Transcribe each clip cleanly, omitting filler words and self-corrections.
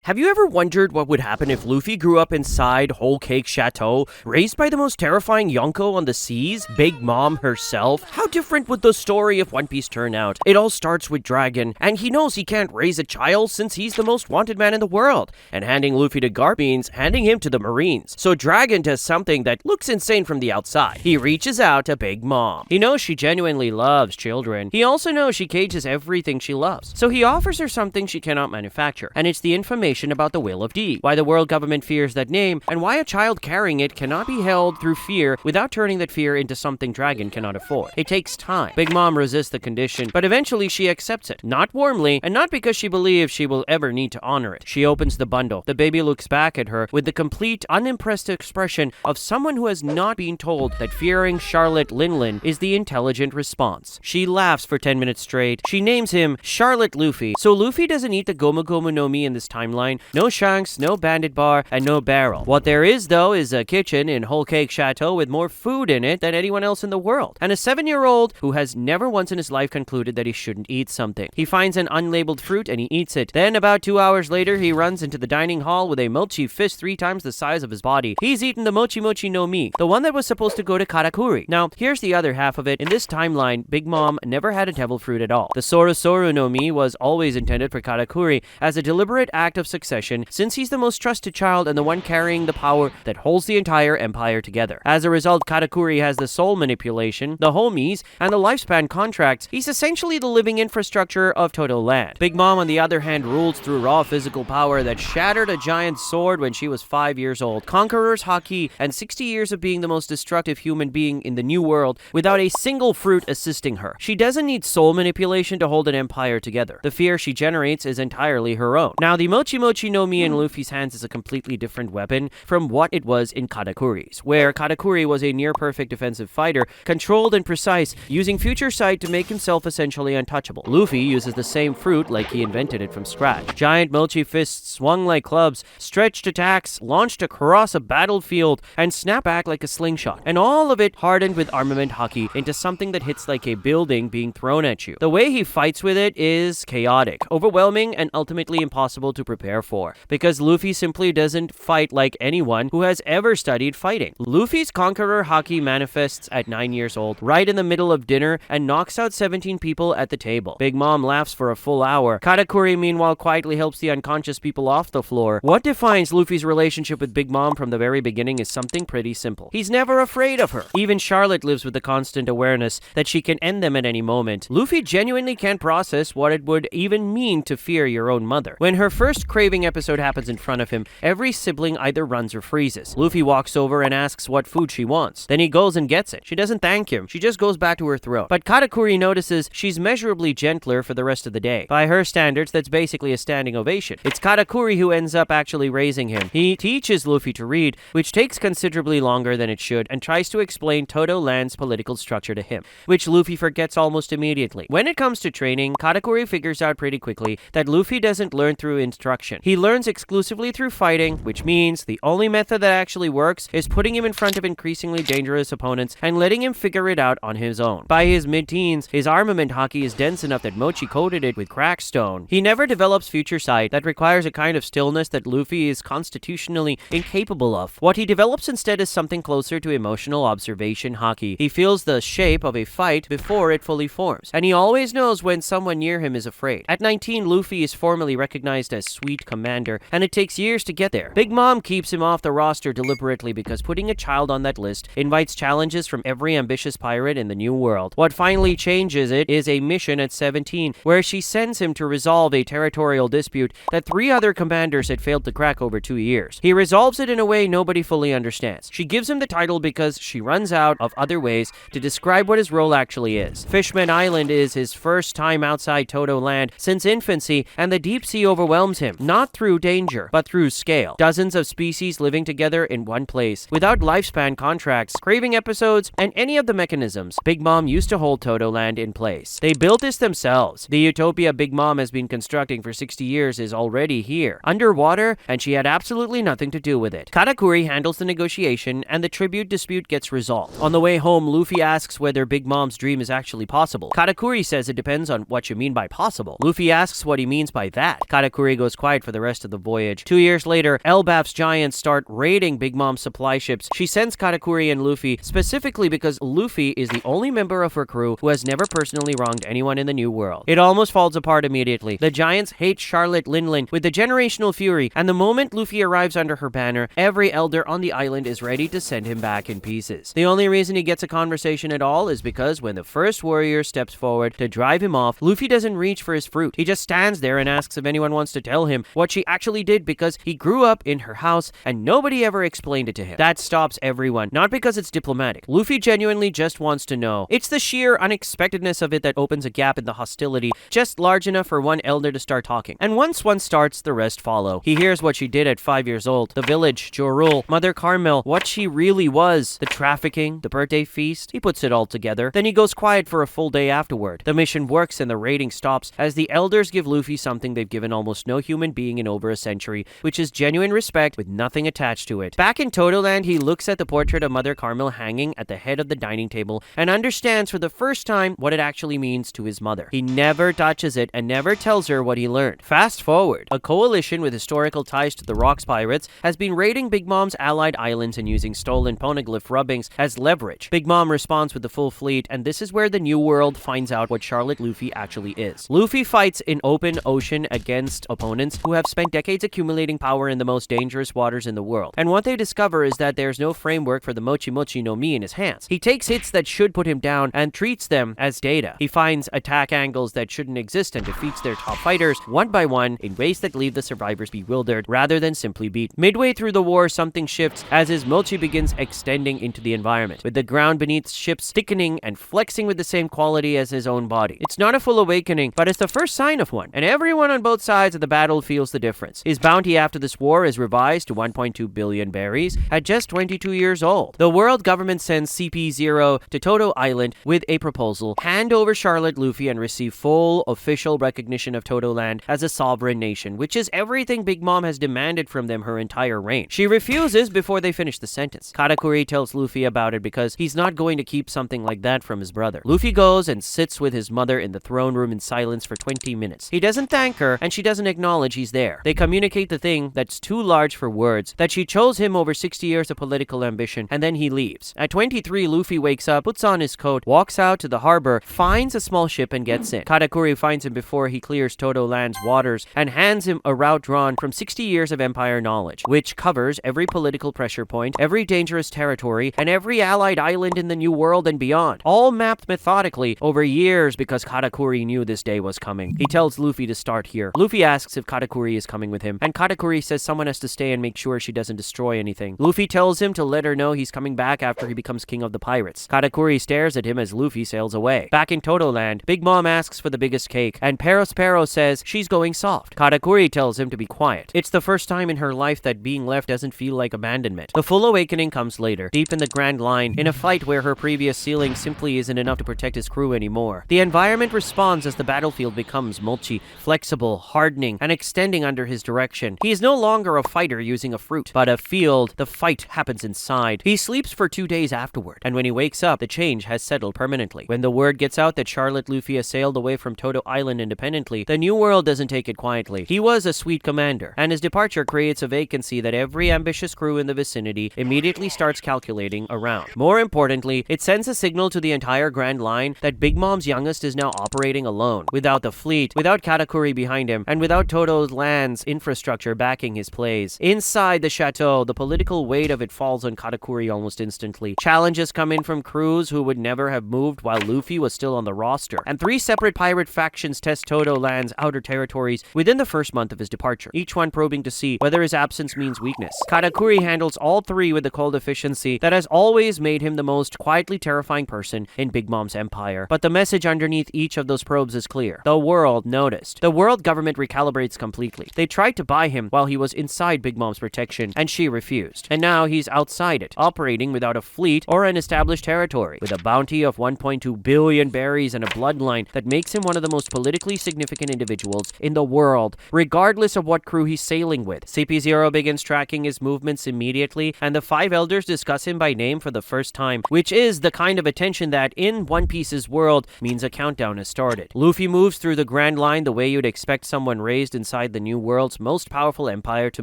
Have you ever wondered what would happen if Luffy grew up inside Whole Cake Chateau, raised by the most terrifying Yonko on the seas, Big Mom herself? How different would the story of One Piece turn out? It all starts with Dragon, and he knows he can't raise a child since he's the most wanted man in the world, and handing Luffy to Garp means handing him to the Marines. So Dragon does something that looks insane from the outside. He reaches out to Big Mom. He knows she genuinely loves children. He also knows she cages everything she loves. So he offers her something she cannot manufacture, and it's the information about the Will of D, why the world government fears that name, and why a child carrying it cannot be held through fear without turning that fear into something Dragon cannot afford. It takes time. Big Mom resists the condition, but eventually she accepts it. Not warmly, and not because she believes she will ever need to honor it. She opens the bundle. The baby looks back at her with the complete, unimpressed expression of someone who has not been told that fearing Charlotte Linlin is the intelligent response. She laughs for 10 minutes straight. She names him Charlotte Luffy, so Luffy doesn't eat the Gomu Gomu no Mi in this timeline. No Shanks, no Bandit Bar, and no Barrel. What there is, though, is a kitchen in Whole Cake Chateau with more food in it than anyone else in the world. And a 7-year-old who has never once in his life concluded that he shouldn't eat something. He finds an unlabeled fruit and he eats it. Then, about 2 hours later, he runs into the dining hall with a mochi fist 3 times the size of his body. He's eaten the Mochi Mochi no Mi, the one that was supposed to go to Karakuri. Now, here's the other half of it. In this timeline, Big Mom never had a devil fruit at all. The Soru Soru no Mi was always intended for Karakuri as a deliberate act of succession, since he's the most trusted child and the one carrying the power that holds the entire empire together. As a result, Katakuri has the soul manipulation, the homies, and the lifespan contracts. He's essentially the living infrastructure of Toto Land. Big Mom, on the other hand, rules through raw physical power that shattered a giant sword when she was 5 years old, conqueror's haki, and 60 years of being the most destructive human being in the new world without a single fruit assisting her. She doesn't need soul manipulation to hold an empire together. The fear she generates is entirely her own. Now, the Mochi Mochi no Mi in Luffy's hands is a completely different weapon from what it was in Katakuri's, where Katakuri was a near-perfect defensive fighter, controlled and precise, using future sight to make himself essentially untouchable. Luffy uses the same fruit like he invented it from scratch. Giant mochi fists swung like clubs, stretched attacks, launched across a battlefield, and snap back like a slingshot. And all of it hardened with armament haki into something that hits like a building being thrown at you. The way he fights with it is chaotic, overwhelming, and ultimately impossible to prepare for, because Luffy simply doesn't fight like anyone who has ever studied fighting. Luffy's Conqueror Haki manifests at 9 years old, right in the middle of dinner, and knocks out 17 people at the table. Big Mom laughs for a full hour. Katakuri, meanwhile, quietly helps the unconscious people off the floor. What defines Luffy's relationship with Big Mom from the very beginning is something pretty simple. He's never afraid of her. Even Charlotte lives with the constant awareness that she can end them at any moment. Luffy genuinely can't process what it would even mean to fear your own mother. When her first craving episode happens in front of him, every sibling either runs or freezes. Luffy walks over and asks what food she wants. Then he goes and gets it. She doesn't thank him. She just goes back to her throat. But Katakuri notices she's measurably gentler for the rest of the day. By her standards, that's basically a standing ovation. It's Katakuri who ends up actually raising him. He teaches Luffy to read, which takes considerably longer than it should, and tries to explain Toto Land's political structure to him, which Luffy forgets almost immediately. When it comes to training, Katakuri figures out pretty quickly that Luffy doesn't learn through instruction. He learns exclusively through fighting, which means the only method that actually works is putting him in front of increasingly dangerous opponents and letting him figure it out on his own. By his mid-teens, his armament haki is dense enough that Mochi coated it with crackstone. He never develops future sight that requires a kind of stillness that Luffy is constitutionally incapable of. What he develops instead is something closer to emotional observation haki. He feels the shape of a fight before it fully forms, and he always knows when someone near him is afraid. At 19, Luffy is formally recognized as Sweet Commander, and it takes years to get there. Big Mom keeps him off the roster deliberately because putting a child on that list invites challenges from every ambitious pirate in the new world. What finally changes it is a mission at 17, where she sends him to resolve a territorial dispute that 3 other commanders had failed to crack over 2 years. He resolves it in a way nobody fully understands. She gives him the title because she runs out of other ways to describe what his role actually is. Fishman Island is his first time outside Toto Land since infancy, and the deep sea overwhelms him, not through danger, but through scale. Dozens of species living together in one place, without lifespan contracts, craving episodes, and any of the mechanisms Big Mom used to hold Toto Land in place. They built this themselves. The utopia Big Mom has been constructing for 60 years is already here, underwater, and she had absolutely nothing to do with it. Katakuri handles the negotiation, and the tribute dispute gets resolved. On the way home, Luffy asks whether Big Mom's dream is actually possible. Katakuri says it depends on what you mean by possible. Luffy asks what he means by that. Katakuri goes quiet quiet for the rest of the voyage. 2 years later, Elbaf's giants start raiding Big Mom's supply ships. She sends Katakuri and Luffy specifically because Luffy is the only member of her crew who has never personally wronged anyone in the New World. It almost falls apart immediately. The giants hate Charlotte Linlin with the generational fury, and the moment Luffy arrives under her banner, every elder on the island is ready to send him back in pieces. The only reason he gets a conversation at all is because when the first warrior steps forward to drive him off, Luffy doesn't reach for his fruit. He just stands there and asks if anyone wants to tell him what she actually did because he grew up in her house and nobody ever explained it to him. That stops everyone, not because it's diplomatic. Luffy genuinely just wants to know. It's the sheer unexpectedness of it that opens a gap in the hostility, just large enough for one elder to start talking. And once one starts, the rest follow. He hears what she did at 5 years old, the village, Jorul, Mother Carmel, what she really was, the trafficking, the birthday feast. He puts it all together. Then he goes quiet for a full day afterward. The mission works and the raiding stops as the elders give Luffy something they've given almost no human being in over a century, which is genuine respect with nothing attached to it. Back in Totoland, he looks at the portrait of Mother Carmel hanging at the head of the dining table and understands for the first time what it actually means to his mother. He never touches it and never tells her what he learned. Fast forward, a coalition with historical ties to the Rocks pirates has been raiding Big Mom's allied islands and using stolen poneglyph rubbings as leverage. Big Mom responds with the full fleet, and this is where the New World finds out what Charlotte Luffy actually is. Luffy fights in open ocean against opponents who have spent decades accumulating power in the most dangerous waters in the world, and what they discover is that there's no framework for the Mochi Mochi no Mi in his hands. He takes hits that should put him down and treats them as data. He finds attack angles that shouldn't exist and defeats their top fighters one by one in ways that leave the survivors bewildered rather than simply beat. Midway through the war, something shifts as his Mochi begins extending into the environment, with the ground beneath ships thickening and flexing with the same quality as his own body. It's not a full awakening, but it's the first sign of one, and everyone on both sides of the battle feels the difference. His bounty after this war is revised to 1.2 billion berries at just 22 years old. The world government sends CP0 to Toto Island with a proposal: hand over Charlotte Luffy and receive full official recognition of Toto Land as a sovereign nation, which is everything Big Mom has demanded from them her entire reign. She refuses before they finish the sentence. Katakuri tells Luffy about it because he's not going to keep something like that from his brother. Luffy goes and sits with his mother in the throne room in silence for 20 minutes. He doesn't thank her, and she doesn't acknowledge he's there. They communicate the thing that's too large for words, that she chose him over 60 years of political ambition, and then he leaves. At 23, Luffy wakes up, puts on his coat, walks out to the harbor, finds a small ship, and gets in. Katakuri finds him before he clears Toto Land's waters and hands him a route drawn from 60 years of Empire knowledge, which covers every political pressure point, every dangerous territory, and every allied island in the New World and beyond, all mapped methodically over years because Katakuri knew this day was coming. He tells Luffy to start here. Luffy asks if Katakuri is coming with him, and Katakuri says someone has to stay and make sure she doesn't destroy anything. Luffy tells him to let her know he's coming back after he becomes king of the pirates. Katakuri stares at him as Luffy sails away. Back in Totoland, Big Mom asks for the biggest cake, and Perospero says she's going soft. Katakuri tells him to be quiet. It's the first time in her life that being left doesn't feel like abandonment. The full awakening comes later, deep in the Grand Line, in a fight where her previous ceiling simply isn't enough to protect his crew anymore. The environment responds as the battlefield becomes mulchy, flexible, hardening, and extending under his direction. He is no longer a fighter using a fruit, but a field. The fight happens inside. He sleeps for 2 days afterward, and when he wakes up, the change has settled permanently. When the word gets out that Charlotte Luffy has sailed away from Toto Island independently, the New World doesn't take it quietly. He was a sweet commander, and his departure creates a vacancy that every ambitious crew in the vicinity immediately starts calculating around. More importantly, it sends a signal to the entire Grand Line that Big Mom's youngest is now operating alone, without the fleet, without Katakuri behind him, and without Toto's land's infrastructure backing his plays. Inside the chateau, the political weight of it falls on Katakuri almost instantly. Challenges come in from crews who would never have moved while Luffy was still on the roster, and 3 separate pirate factions test Toto Land's outer territories within the first month of his departure, each one probing to see whether his absence means weakness. Katakuri handles all 3 with the cold efficiency that has always made him the most quietly terrifying person in Big Mom's empire. But the message underneath each of those probes is clear. The world noticed. The world government recalibrates completely. They tried to buy him while he was inside Big Mom's protection, and she refused. And now he's outside it, operating without a fleet or an established territory, with a bounty of 1.2 billion berries and a bloodline that makes him one of the most politically significant individuals in the world, regardless of what crew he's sailing with. CP0 begins tracking his movements immediately, and the 5 elders discuss him by name for the first time, which is the kind of attention that, in One Piece's world, means a countdown has started. Luffy moves through the Grand Line the way you'd expect someone raised inside inside the new world's most powerful empire to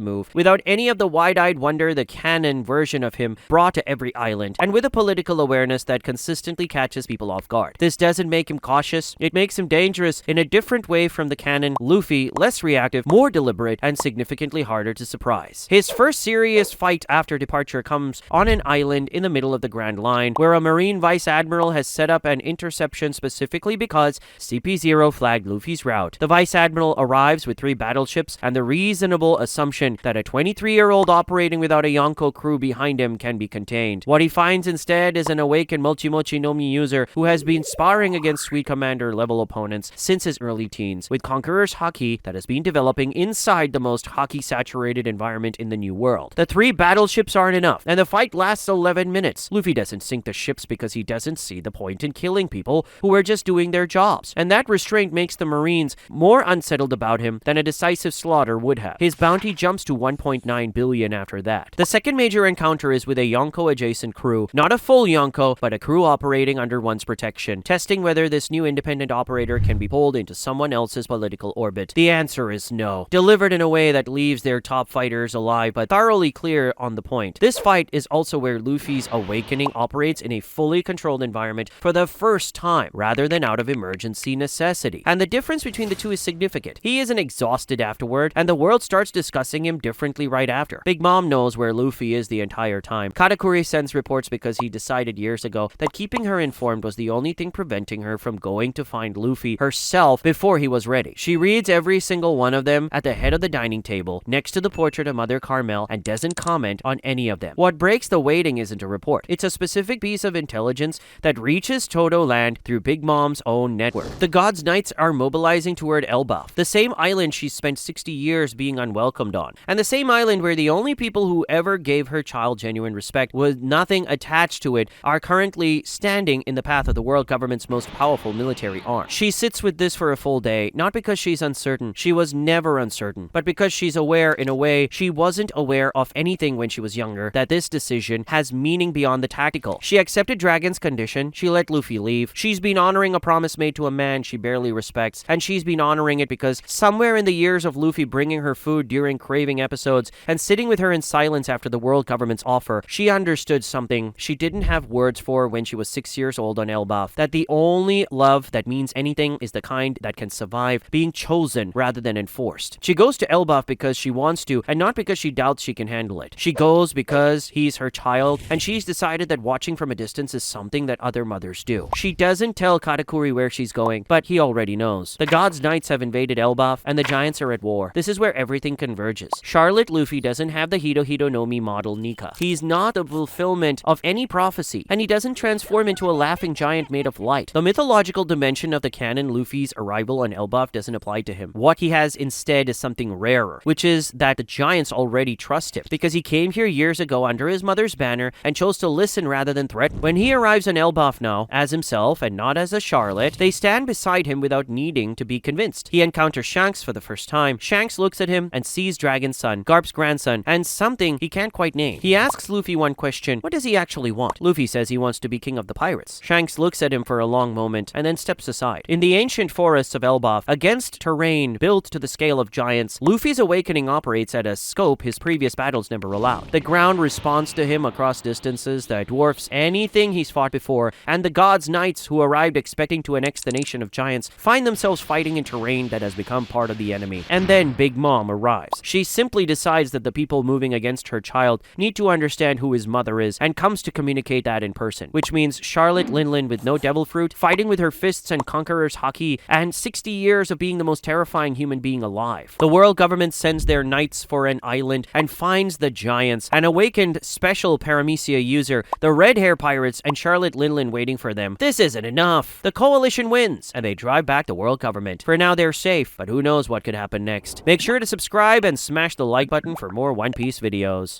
move, without any of the wide-eyed wonder the canon version of him brought to every island, and with a political awareness that consistently catches people off guard. This doesn't make him cautious, it makes him dangerous in a different way from the canon Luffy, less reactive, more deliberate, and significantly harder to surprise. His first serious fight after departure comes on an island in the middle of the Grand Line, where a Marine Vice Admiral has set up an interception specifically because CP0 flagged Luffy's route. The Vice Admiral arrives with 3 battleships and the reasonable assumption that a 23-year-old operating without a Yonko crew behind him can be contained. What he finds instead is an awakened Mochi Mochi no Mi user who has been sparring against Sweet Commander level opponents since his early teens, with Conqueror's Haki that has been developing inside the most Haki-saturated environment in the new world. The 3 battleships aren't enough, and the fight lasts 11 minutes. Luffy doesn't sink the ships because he doesn't see the point in killing people who are just doing their jobs, and that restraint makes the Marines more unsettled about him than a decisive slaughter would have. His bounty jumps to 1.9 billion after that. The second major encounter is with a Yonko-adjacent crew, not a full Yonko, but a crew operating under one's protection, testing whether this new independent operator can be pulled into someone else's political orbit. The answer is no, delivered in a way that leaves their top fighters alive but thoroughly clear on the point. This fight is also where Luffy's awakening operates in a fully controlled environment for the first time, rather than out of emergency necessity. And the difference between the two is significant. He isn't exhausted afterward, and the world starts discussing him differently right after. Big Mom knows where Luffy is the entire time. Katakuri sends reports because he decided years ago that keeping her informed was the only thing preventing her from going to find Luffy herself before he was ready. She reads every single one of them at the head of the dining table, next to the portrait of Mother Carmel, and doesn't comment on any of them. What breaks the waiting isn't a report. It's a specific piece of intelligence that reaches Todo Land through Big Mom's own network. The God's Knights are mobilizing toward Elbaf, the same island she spent 60 years being unwelcomed on, and the same island where the only people who ever gave her child genuine respect with nothing attached to it are currently standing in the path of the world government's most powerful military arm. She sits with this for a full day, not because she's uncertain, she was never uncertain, but because she's aware in a way she wasn't aware of anything when she was younger, that this decision has meaning beyond the tactical. She accepted Dragon's condition, she let Luffy leave, she's been honoring a promise made to a man she barely respects, and she's been honoring it because somewhere in the years of Luffy bringing her food during craving episodes and sitting with her in silence after the world government's offer, she understood something she didn't have words for when she was 6 years old on Elbaf, that the only love that means anything is the kind that can survive being chosen rather than enforced. She goes to Elbaf because she wants to, and not because she doubts she can handle it. She goes because he's her child, and she's decided that watching from a distance is something that other mothers do. She doesn't tell Katakuri where she's going, but he already knows. The God's Knights have invaded Elbaf, and the Giants are at war. This is where everything converges. Charlotte Luffy doesn't have the Hito Hito no Mi model Nika. He's not the fulfillment of any prophecy, and he doesn't transform into a laughing giant made of light. The mythological dimension of the canon Luffy's arrival on Elbaf doesn't apply to him. What he has instead is something rarer, which is that the Giants already trust him, because he came here years ago under his mother's banner and chose to listen rather than threaten. When he arrives on Elbaf now, as himself and not as a Charlotte, they stand beside him without needing to be convinced. He encounters Shanks for the first time. Shanks looks at him and sees Dragon's son, Garp's grandson, and something he can't quite name. He asks Luffy one question: what does he actually want? Luffy says he wants to be king of the pirates. Shanks looks at him for a long moment and then steps aside. In the ancient forests of Elbaf, against terrain built to the scale of giants, Luffy's awakening operates at a scope his previous battles never allowed. The ground responds to him across distances that dwarfs anything he's fought before, and the God's Knights, who arrived expecting to annex the nation of giants, find themselves fighting in terrain that has become part of the enemy. And then Big Mom arrives. She simply decides that the people moving against her child need to understand who his mother is, and comes to communicate that in person, which means Charlotte Linlin with no devil fruit, fighting with her fists and Conqueror's Haki, and 60 years of being the most terrifying human being alive. The world government sends their knights for an island and finds the giants, an awakened special Paramecia user, the red hair pirates, and Charlotte Linlin waiting for them. This isn't enough. The coalition wins, and they drive back the world government. For now, they're safe, but who knows what could happen next. Make sure to subscribe and smash the like button for more One Piece videos.